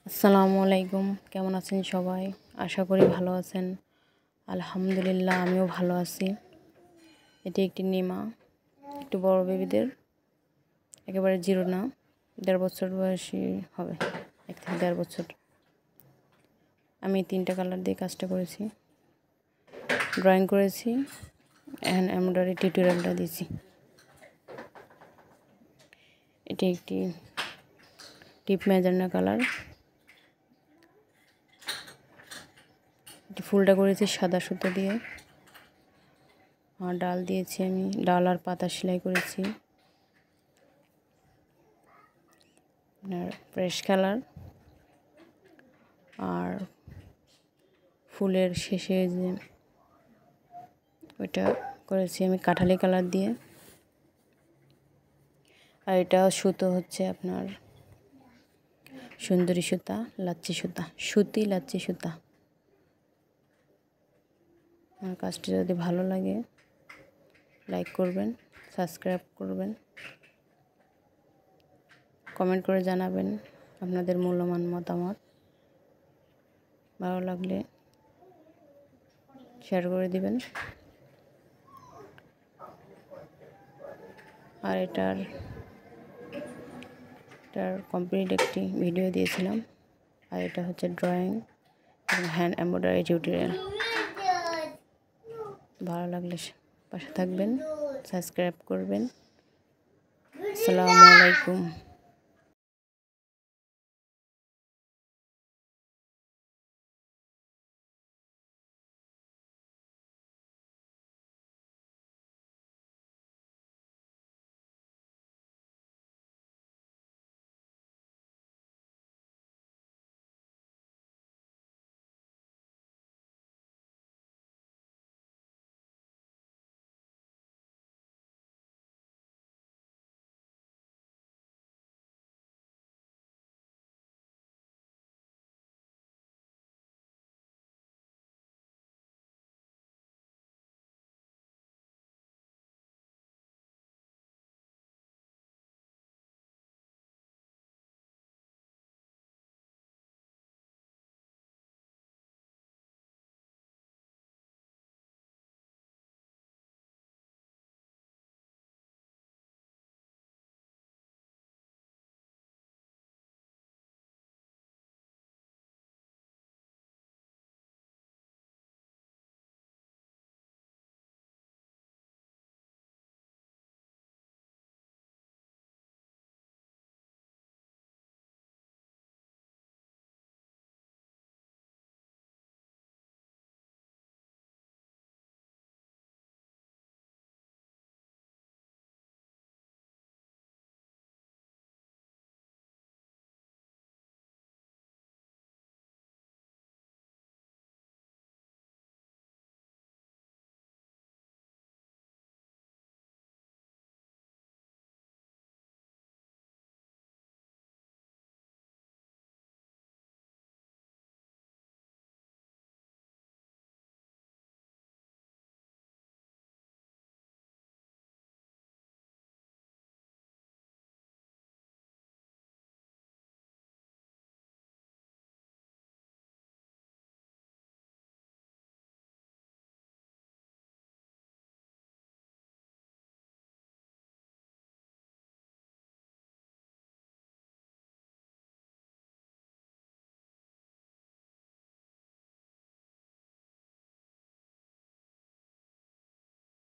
আসসালামু আলাইকুম। কেমন আছেন সবাই? আশা করি ভালো আছেন। আলহামদুলিল্লাহ আমিও ভালো আছি। এটি একটি নিমা, একটু বড় বেবিদের, একেবারে জিরো না, 1.5 বছর বয়সী হবে, 1 থেকে 1.5 বছর। আমি 3টা কালার দিয়ে কাজটা করেছি, ড্রয়িং করেছি, হ্যান্ড এমব্রয়ডারি টিউটোরিয়ালটা দিয়েছি। এটি একটি টিপ ম্যাজেন্টা কালার। ফুলটা করেছি সাদা সুতো দিয়ে, আর ডাল দিয়েছি আমি, ডাল আর পাতা সেলাই করেছি। ফ্রেশ কালার, আর ফুলের শেষে যে ওইটা করেছি আমি কাঠালি কালার দিয়ে। আর এটা সুতো হচ্ছে আপনার সুন্দরী সুতা, লাচ্ছি সুতা, সুতি লাচ্ছি সুতা। আমার কাজটি যদি ভালো লাগে লাইক করবেন, সাবস্ক্রাইব করবেন, কমেন্ট করে জানাবেন আপনাদের মূল্যবান মতামত। ভালো লাগলে শেয়ার করে দিবেন। আর এটার কমপ্লিট একটি ভিডিও দিয়েছিলাম। আর এটা হচ্ছে ড্রয়িং এবং হ্যান্ড এমব্রয়ডারি টিউটোরিয়াল। ভালো লাগলে পাশে থাকবেন, সাবস্ক্রাইব করবেন। আসসালামু আলাইকুম।